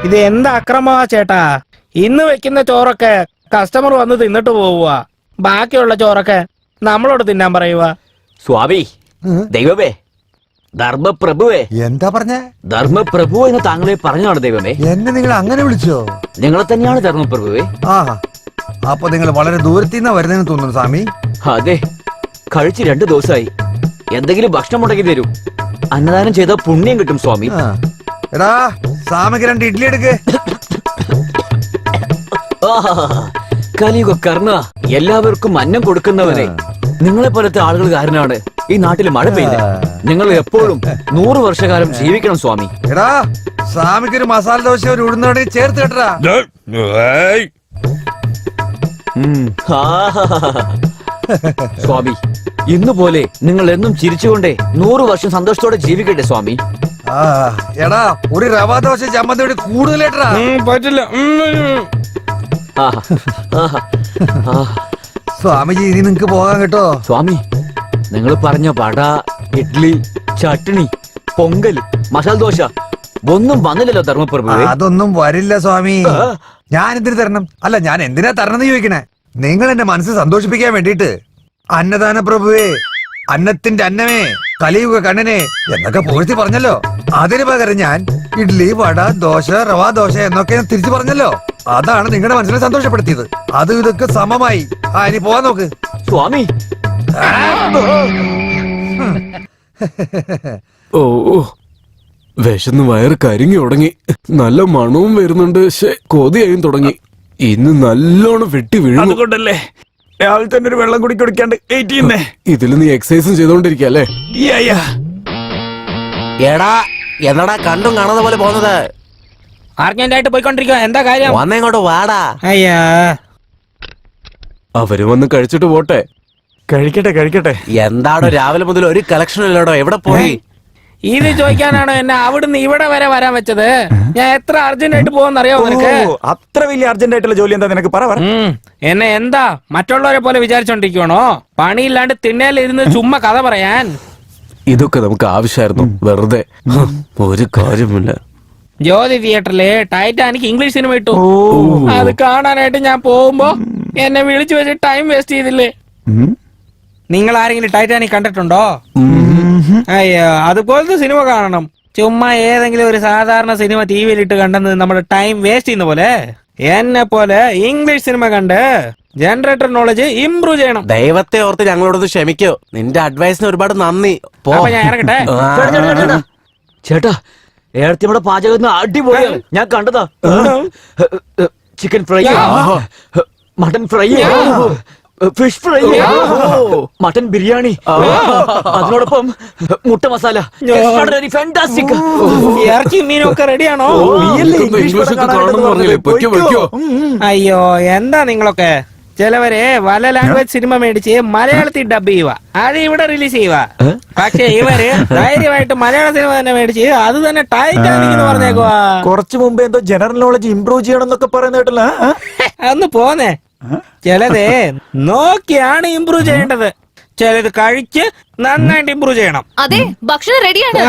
ഇത് എന്താ അക്രമമാ ചേട്ടാ? ഇന്ന് വെക്കുന്ന ചോറൊക്കെ കസ്റ്റമർ വന്ന് തിന്നിട്ട് പോവുക, ബാക്കിയുള്ള ചോറൊക്കെ നമ്മളോട് തിന്നാൻ പറയുക. സ്വാമി, ദൈവമേ, ധർമ്മപ്രഭുവേ. എന്താ പറഞ്ഞ? ധർമ്മപ്രഭു എന്ന് താങ്കളെ പറഞ്ഞാണ് ദൈവമേ. എന്നെ നിങ്ങൾ അങ്ങനെ വിളിച്ചോ? നിങ്ങളെ തന്നെയാണ് ധർമ്മപ്രഭുവേ. ആ, അപ്പൊ നിങ്ങൾ വളരെ ദൂരത്തിൽ നിന്നാ വരുന്നതെന്ന് തോന്നുന്നു സ്വാമി. അതെ, കഴിച്ച് 2 ദിവസമായി. എന്തെങ്കിലും ഭക്ഷണം മുടക്കി തരൂ, അന്നദാനം ചെയ്ത പുണ്യം കിട്ടും സ്വാമി. എടാ, സ്വാമിക്ക് 2 ഇഡ്ഡലി എടുക്ക്. കലിയുഗ കർണ, എല്ലാവർക്കും അന്നം കൊടുക്കുന്നവനെ, നിങ്ങളെ പോലത്തെ ആളുകൾ കാരണമാണ് ഈ നാട്ടിൽ മഴ പെയ്യുന്നത്. നിങ്ങൾ എപ്പോഴും 100 വർഷകാലം ജീവിക്കണം സ്വാമി. എടാ, സ്വാമിക്ക് ഒരു മസാല ദോശ ഒരു ഉഴുന്നോടെ ചേർത്ത് കേട്ടടാ. സ്വാമി, ഇന്നുപോലെ നിങ്ങൾ എന്നും ചിരിച്ചുകൊണ്ടേ 100 വർഷം സന്തോഷത്തോടെ ജീവിക്കട്ടെ സ്വാമി. എടാ, ഒരു റവാ ദോശ ചമ്മന്തിയോട് കൂടുതലേട്ടാ. പറ്റില്ല. സ്വാമിജി, ഇനി നിങ്ങക്ക് പോകാൻ കേട്ടോ. സ്വാമി, നിങ്ങൾ പറഞ്ഞ വട, ഇഡ്ലി, ചട്നി, പൊങ്കൽ, മസാല ദോശ ഒന്നും വന്നില്ലല്ലോ ധർമ്മപ്രഭുവേ. അതൊന്നും വരില്ല സ്വാമി. ഞാൻ എന്തിനു തരണം? അല്ല, ഞാൻ എന്തിനാ തരണമെന്ന് ചോദിക്കണേ? നിങ്ങൾ എന്റെ മനസ്സ് സന്തോഷിപ്പിക്കാൻ വേണ്ടിട്ട് അന്നദാന പ്രഭുവേ, അന്നത്തിന്റെ അന്നമേ, കലിയുഗ കണ്ണനെ എന്നൊക്കെ പൂഴ്ത്തി പറഞ്ഞല്ലോ. അതിന് പകരം ഞാൻ ഇഡ്ലി, വട, ദോശ, റവാ ദോശ എന്നൊക്കെ ഞാൻ തിരിച്ചു പറഞ്ഞല്ലോ. അതാണ് നിങ്ങളുടെ മനസ്സിനെ സന്തോഷപ്പെടുത്തിയത്. അത് ഇതൊക്കെ സമമായി. ഇനി പോവാൻ നോക്ക് സ്വാമി. ഓ, വിശന്ന് വയറ് കരിങ്ങി തുടങ്ങി. നല്ല മണവും വരുന്നുണ്ട്. കൊതിയായും തുടങ്ങി. ഇന്ന് നല്ലോണം വെട്ടി വീഴും. അതുകൊണ്ടല്ലേ രാവിലെ തന്നെ ഒരു വെള്ളം കൂടി കുടിക്കാണ്ട് ഇതിൽ നീ എക്സസൈസും ചെയ്തോണ്ടിരിക്കല്ലേ? എടാ, എന്നടാ കണ്ടും കാണുന്ന പോലെ പോകുന്നത്? അർജന്റായിട്ട് പോയിക്കൊണ്ടിരിക്കുക. എന്താ കാര്യം? വന്നിങ്ങോട്ട് വാടാ. അയ്യാ, അവര് വന്ന് കഴിച്ചിട്ട് പോട്ടെ. കഴിക്കട്ടെ. എന്താടോ രാവിലെ മുതൽ ഒരു കളക്ഷൻ ഇല്ലടോ? എവിടെ പോയി? ഇത് ചോദിക്കാനാണോ എന്നെ അവിടുന്ന് ഇവിടെ വരെ വരാൻ വെച്ചത്? ഞാൻ എത്ര അർജന്റായിട്ട് പോകുന്ന അറിയാവോ നിനക്ക്? അത്ര വലിയ അർജന്റ് ആയിട്ടുള്ള ജോലി എന്താ നിനക്ക്? പറ. എന്നെ എന്താ മറ്റുള്ളവരെ പോലെ വിചാരിച്ചോണ്ടിരിക്കണോ? പണിയില്ലാണ്ട് തിണ്ണയിലിരുന്ന് ചുമ്മാ കഥ പറയാൻ. ഇതൊക്കെ നമുക്ക് ആവശ്യമായിരുന്നു. വെറുതെ ഒരു കാര്യമില്ല. ജ്യോതി തിയേറ്ററില് ടൈറ്റാനിക് ഇംഗ്ലീഷ് സിനിമ ഇട്ടു. അത് കാണാനായിട്ട് ഞാൻ പോകുമ്പോ എന്നെ വിളിച്ചു വെച്ച് ടൈം വേസ്റ്റ് ചെയ്തില്ലേ? നിങ്ങൾ ആരെങ്കിലും ടൈറ്റാനിക് കണ്ടിട്ടുണ്ടോ? അയ്യോ, അതുപോലത്തെ സിനിമ കാണണം. ചുമ്മാ ഏതെങ്കിലും ഒരു സാധാരണ സിനിമ ടി വിയിലിട്ട് കണ്ടെന്ന് നമ്മുടെ ടൈം വേസ്റ്റ് ചെയ്യുന്ന പോലെ എന്നെ പോലെ ഇംഗ്ലീഷ് സിനിമ കണ്ട് ജനറേറ്റർ നോളജ് ഇംപ്രൂവ് ചെയ്യണം. ദൈവത്തെ ഓർത്ത് ഞങ്ങളോടൊന്ന് ക്ഷമിക്കോ. നിന്റെ അഡ്വൈസിന് ഒരുപാട് നന്ദി. അപ്പൊ ഞാൻ ഇറങ്ങട്ടെ. ചേട്ടാ, ഏടത്തിയുടെ പാചകം അടിപൊളിയാണ്. ഞാൻ കണ്ടതാ. Chicken fry, mutton fry, fish fry, mutton biryani, അതിനോടൊപ്പം മുട്ട മസാല. ഫാന്റാസ്റ്റിക്. ഇറച്ചി മീനൊക്കെ റെഡിയാണോ? അയ്യോ, എന്താ നിങ്ങളൊക്കെ? ചിലവരെ വല ലാംഗ്വേജ് സിനിമ മേടിച്ച് മലയാളത്തിൽ ഡബ് ചെയ്യുക, അത് ഇവിടെ റിലീസ് ചെയ്യുക. പക്ഷെ ഇവര് ധൈര്യമായിട്ട് മലയാള സിനിമ തന്നെ മേടിച്ച് അത് തന്നെ ടൈറ്റാനിക് എന്ന് പറഞ്ഞേക്കുവാ. കുറച്ചു മുമ്പ് എന്തോ ജനറൽ നോളജ് ഇംപ്രൂവ് ചെയ്യണം എന്നൊക്കെ പറയുന്ന കേട്ടല്ലോ. അന്ന് പോന്നേ. ചിലതേ നോക്കിയാണ് ഇംപ്രൂവ് ചെയ്യേണ്ടത്, ചിലത് കഴിച്ച് നന്നായിട്ട് ഇംപ്രൂവ് ചെയ്യണം. അതെ, ഭക്ഷണം റെഡിയാണ്.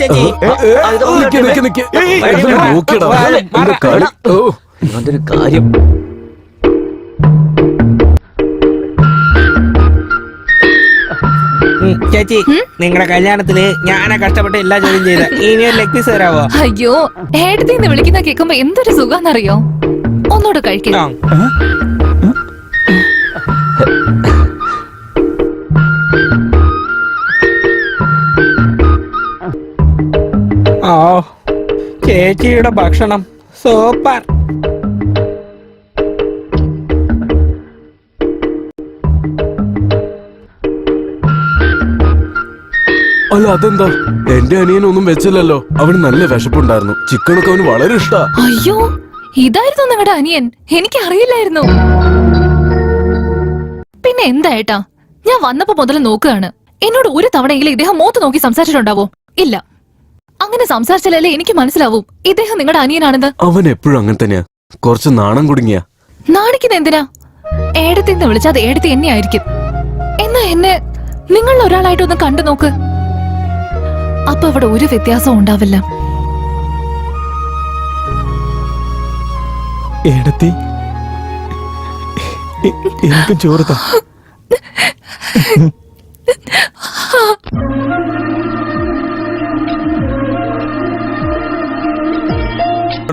ചേച്ചി കാര്യം. ചേച്ചി, നിങ്ങളുടെ കല്യാണത്തില് ഞാനാ കഷ്ടപ്പെട്ട് എല്ലാ ജോലിയും ചെയ്ത. ഇനി ഒരു ലെഗ് പീസ് തരാവോ? അയ്യോ, ഏട്ടത്തിന്ന് വിളിക്കുന്ന കേൾക്കുമ്പോ എന്തൊരു സുഖാന്നറിയോ? ഒന്നോട് കഴിക്കാം. ഓ, ചേച്ചിയുടെ ഭക്ഷണം സൂപ്പർ. അല്ല, അതെന്താ? എന്റെ അനിയനൊന്നും വെച്ചില്ലല്ലോ. അവന് നല്ല വിശപ്പുണ്ടായിരുന്നു. ചിക്കനൊക്കെ അവന് വളരെ ഇഷ്ടാ. അയ്യോ, ഇതായിരുന്നു നിങ്ങളുടെ അനിയൻ? എനിക്ക് അറിയില്ലായിരുന്നു. പിന്നെ എന്താ? ഞാൻ വന്നപ്പോ മുതൽ നോക്കുകയാണ്. എന്നോട് ഒരു തവണയെങ്കിലും ഇദ്ദേഹം മോത്ത് നോക്കി സംസാരിച്ചിട്ടുണ്ടാവോ? ഇല്ല. അങ്ങനെ സംസാരിച്ചാലല്ലേ എനിക്ക് മനസ്സിലാവും ഇദ്ദേഹം നിങ്ങളുടെ അനിയനാണെന്ന്. അവൻ എപ്പോഴും അങ്ങനെ തന്നെയാ. കുറച്ച് നാണം കുടുങ്ങിയ. നാണിക്കുന്ന എന്തിനാ? ഏടത്തിന്ന് വിളിച്ചാൽ അത് ഏടത്തി എന്നെ ആയിരിക്കും. എന്നാ എന്നെ നിങ്ങളിൽ ഒരാളായിട്ടൊന്ന് കണ്ടു നോക്ക്. അപ്പൊ അവിടെ ഒരു വ്യത്യാസവും ഉണ്ടാവില്ല. ഏടത്തി എനിക്കും ചോറ് താ.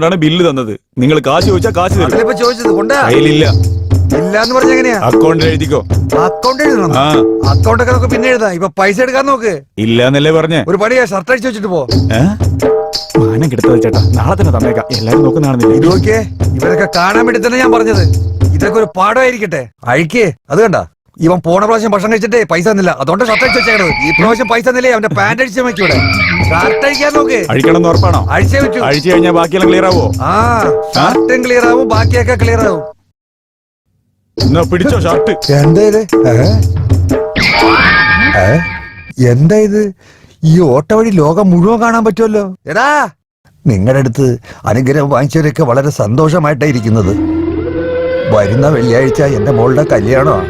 ാണ് ബില്ല് തന്നത്. നിങ്ങൾ കാശ് ചോദിച്ചാ കാശ് തരും. അതിലിപ്പോ ചോദിച്ചത് കൊണ്ടാ കയ്യിലില്ല. ഇല്ലാന്ന് പറഞ്ഞ എങ്ങനെയാ? അക്കൗണ്ടിൽ എഴുതിക്കോ. അക്കൗണ്ട് എഴുതണം. ആ. അക്കൗണ്ട് ഒക്കെ നമുക്ക് പിന്നെ എഴുതാം. ഇപ്പൊ പൈസ എടുക്കാൻ നോക്ക്. ഇല്ലാന്നല്ലേ പറഞ്ഞേ? ഒരു പണിയാ, ഷർട്ട് അടിച്ചു വെച്ചിട്ട് പോ. മാനം കെടുത്തത് ചേട്ടാ, നാളെ തന്നെ തന്നേക്കാം. എല്ലാരും നോക്കുന്നതാണെന്നില്ല. ഇത് നോക്കിയേ, ഇവരൊക്കെ കാണാൻ വേണ്ടി തന്നെ ഞാൻ പറഞ്ഞത്. ഇതൊക്കെ ഒരു പാഠമായിരിക്കട്ടെ. അഴിക്കേ, അത് കണ്ട ഇവൻ പോണ പ്രാവശ്യം ഭക്ഷണം കഴിച്ചിട്ടേ പൈസ തന്നില്ല. അതുകൊണ്ട് ഷർട്ട് അടിച്ചു വെച്ചേക്കണത്. ഈ പ്രാവശ്യം പൈസ തന്നില്ലേ അവന്റെ പാന്റ് അടിച്ചു വെക്കൂടെ. ഷർട്ട് അഴിക്കാൻ നോക്ക്. അഴിക്കണം ഉറപ്പാണോ? അഴിച്ചേ വെച്ചു. അഴിച്ചു കഴിഞ്ഞാൽ ബാക്കിയെല്ലാം ക്ലിയർ ആവോ? ആ, ഷർട്ടും ക്ലിയർ ആവും, ബാക്കിയൊക്കെ ക്ലിയർ ആവും. എന്നാ പിടിച്ചോ ഷർട്ട്. എന്താ ഇത്? എന്താ ഇത്? ഈ ഓട്ട വഴി ലോകം മുഴുവൻ കാണാൻ പറ്റുമല്ലോ. എടാ, നിങ്ങളുടെ അടുത്ത് അനുഗ്രഹം വാങ്ങിച്ചവരൊക്കെ വളരെ സന്തോഷമായിട്ടാ ഇരിക്കുന്നത്. വരുന്ന വെള്ളിയാഴ്ച എന്റെ മോളുടെ കല്യാണമാണ്.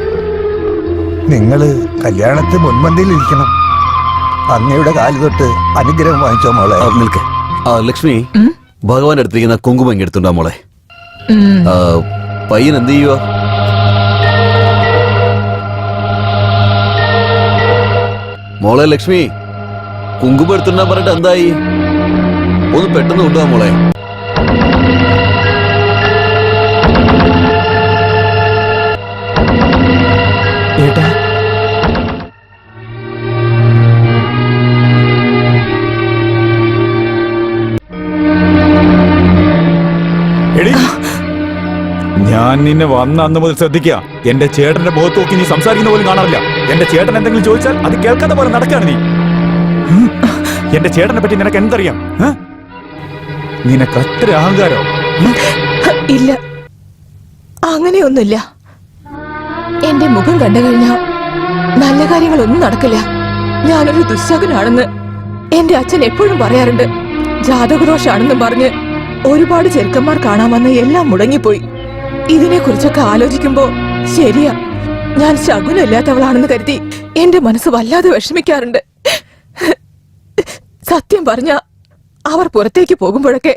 നിങ്ങള് കല്യാണത്തിന് മുൻപന്തിയിൽ ഇരിക്കണം. അങ്ങയുടെ കാല് തൊട്ട് അനുഗ്രഹം വാങ്ങിച്ചോ മോളെ. നിൽക്ക്. ലക്ഷ്മി, ഭഗവാന്റെ അടുത്തിരിക്കുന്ന കുങ്കുമം ഇങ്ങ് എടുത്തുണ്ടോ മോളെ? പയ്യൻ എന്ത് ചെയ്യുവോ? മോളെ ലക്ഷ്മി, കുങ്കുമം എടുത്തുണ്ടാ പറഞ്ഞിട്ട് എന്തായി? ഒന്ന് പെട്ടെന്ന് കൊണ്ടുപോവാ മോളെ. ഏട്ടാ, എടി, ഞാൻ നിന്നെ വന്ന അന്ന് മുതൽ ശ്രദ്ധിക്കുക. എന്റെ ചേട്ടന്റെ മുഖത്ത് നോക്കി നീ സംസാരിക്കുന്ന പോലും കാണാറില്ല. എന്റെ ചേട്ടൻ എന്തെങ്കിലും ചോദിച്ചാൽ അത് കേൾക്കാത്ത പോലെ നടക്കാണ് നീ. എന്റെ ചേട്ടനെ പറ്റി നിനക്ക് എന്തറിയാം? നിനക്ക് അത്ര അഹങ്കാരോ? ഇല്ല, അങ്ങനെയൊന്നുമില്ല. എന്റെ മുഖം കണ്ടു കഴിഞ്ഞാ നല്ല കാര്യങ്ങളൊന്നും നടക്കില്ല. ഞാനൊരു ദുശ്ശകുനാണെന്ന് എന്റെ അച്ഛൻ എപ്പോഴും പറയാറുണ്ട്. ജാതകദോഷാണെന്നും പറഞ്ഞ് ഒരുപാട് ചെറുക്കന്മാർ കാണാമെന്ന് എല്ലാം മുടങ്ങിപ്പോയി. ഇതിനെ കുറിച്ചൊക്കെ ആലോചിക്കുമ്പോ ശരിയാ, ഞാൻ ശകുനമില്ലാത്തവളാണെന്ന് കരുതി എന്റെ മനസ്സ് വല്ലാതെ വിഷമിക്കാറുണ്ട്. സത്യം പറഞ്ഞ അവർ പുറത്തേക്ക് പോകുമ്പോഴൊക്കെ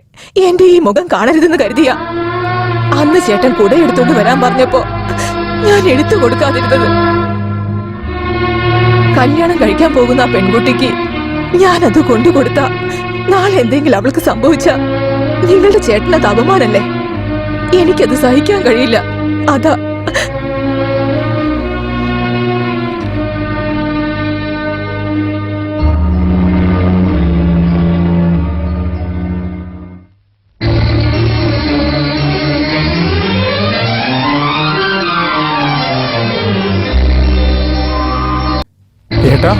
എന്റെ ഈ മുഖം കാണരുതെന്ന് കരുതിയ അന്ന് ചേട്ടൻ കുടയെടുത്തോണ്ട് വരാൻ പറഞ്ഞപ്പോ ഞാൻ എടുത്തു കൊടുക്കാതിരുന്നത്. കല്യാണം കഴിക്കാൻ പോകുന്ന ആ പെൺകുട്ടിക്ക് ഞാനത് കൊണ്ടുകൊടുത്ത നാളെ എന്തെങ്കിലും അവൾക്ക് സംഭവിച്ച നിങ്ങളുടെ ചേട്ടനത് അപമാനല്ലേ? എനിക്കത് സഹിക്കാൻ കഴിയില്ല. അതാ ഏട്ടാ,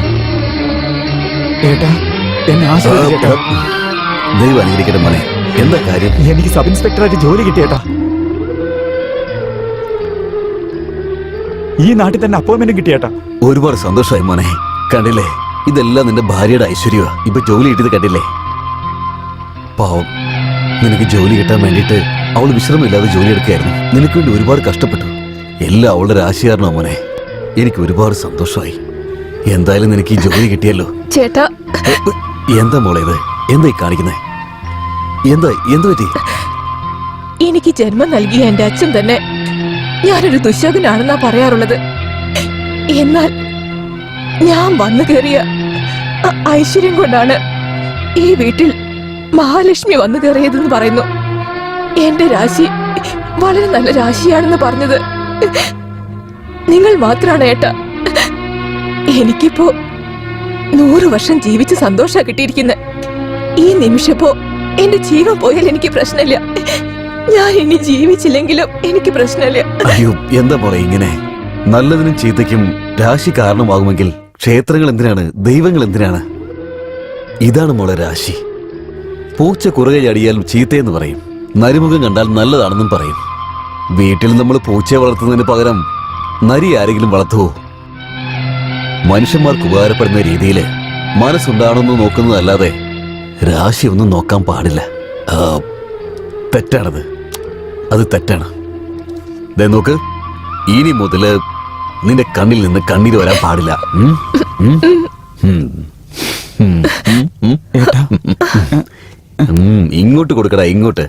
ഏട്ടാ, എന്നെ ആശീർവദിച്ചേട്ടാ. ദൈവം അനുഗ്രഹിക്കട്ടെ മോനെ. എന്താ കാര്യം? എനിക്ക് സബ് ഇൻസ്പെക്ടറായിട്ട് ജോലി കിട്ടിയേട്ടാ. ഈ നാട്ടിൽ തന്നെ അപ്പോയിന്റ്മെന്റ് കിട്ടിയേട്ടാ. ഒരുപാട് സന്തോഷമായി മോനെ. കണ്ടില്ലേ, ഇതെല്ലാം നിന്റെ ഭാര്യയുടെ ഐശ്വര്യമാ. ഇപ്പൊ ജോലി കിട്ടിയത് കണ്ടില്ലേ? പാവം, നിനക്ക് ജോലി കിട്ടാൻ വേണ്ടിയിട്ട് അവൾ വിശ്രമമില്ലാതെ ജോലി എടുക്കുകയായിരുന്നു. നിനക്ക് വേണ്ടി ഒരുപാട് കഷ്ടപ്പെട്ടു. എല്ലാം അവളുടെ രാശിയാരണോ മോനെ. എനിക്ക് ഒരുപാട് സന്തോഷമായി. എന്തായാലും നിനക്ക് ഈ ജോലി കിട്ടിയല്ലോ. ചേട്ടാ, എന്താ മോളെ ഇത്? എന്തായി കാണിക്കുന്നേ? എന്താ എന്ത് പറ്റി? എനിക്ക് ജന്മം നൽകിയ എന്റെ അച്ഛൻ തന്നെ ഞാനൊരു ദുശ്ശകുനാണെന്നാ പറയാറുള്ളത്. എന്നാൽ ഞാൻ വന്നു കയറിയ ഐശ്വര്യം കൊണ്ടാണ് ഈ വീട്ടിൽ മഹാലക്ഷ്മി വന്നു കയറിയതെന്ന് പറയുന്നു. എന്റെ രാശി വളരെ നല്ല രാശിയാണെന്ന് പറഞ്ഞത് നിങ്ങൾ മാത്രമാണ് ഏട്ടാ. എനിക്കിപ്പോ 100 വർഷം ജീവിച്ച് സന്തോഷ കിട്ടിയിരിക്കുന്നത്. ഈ നിമിഷപ്പോ എന്റെ ജീവൻ പോയാൽ എനിക്ക് പ്രശ്നമില്ല. ഞാൻ ഇനി ജീവിച്ചില്ലെങ്കിലും എനിക്ക് പ്രശ്നമില്ല. അയ്യോ, എന്താ മോളെ ഇങ്ങനെ? നല്ലതിനും ചീത്തയ്ക്കും രാശി കാരണമാകുമെങ്കിൽ ക്ഷേത്രങ്ങൾ എന്തിനാണ്? ദൈവങ്ങൾ എന്തിനാണ്? ഇതാണ് മോളെ രാശി. പൂച്ച കുറുകെ ചാടിയാൽ ചീത്തയെന്ന് പറയും. നരിമുഖം കണ്ടാൽ നല്ലതാണെന്നും പറയും. വീട്ടിൽ നമ്മൾ പൂച്ചയെ വളർത്തുന്നതിന് പകരം നരി ആരെങ്കിലും വളർത്തുവോ? മനുഷ്യന്മാർക്ക് ഉപകാരപ്പെടുന്ന രീതിയിൽ മനസ്സുണ്ടാണെന്ന് നോക്കുന്നതല്ലാതെ രാശി ഒന്നും നോക്കാൻ പാടില്ല. തെറ്റാണത്. അത് തെറ്റാണ്. ദേ നോക്ക്, ഇനി മുതല് നിന്റെ കണ്ണിൽ നിന്ന് കണ്ണീര് വരാൻ പാടില്ല. ഏട്ടാ, ഇങ്ങോട്ട് കൊടുക്കടാ, ഇങ്ങോട്ട്.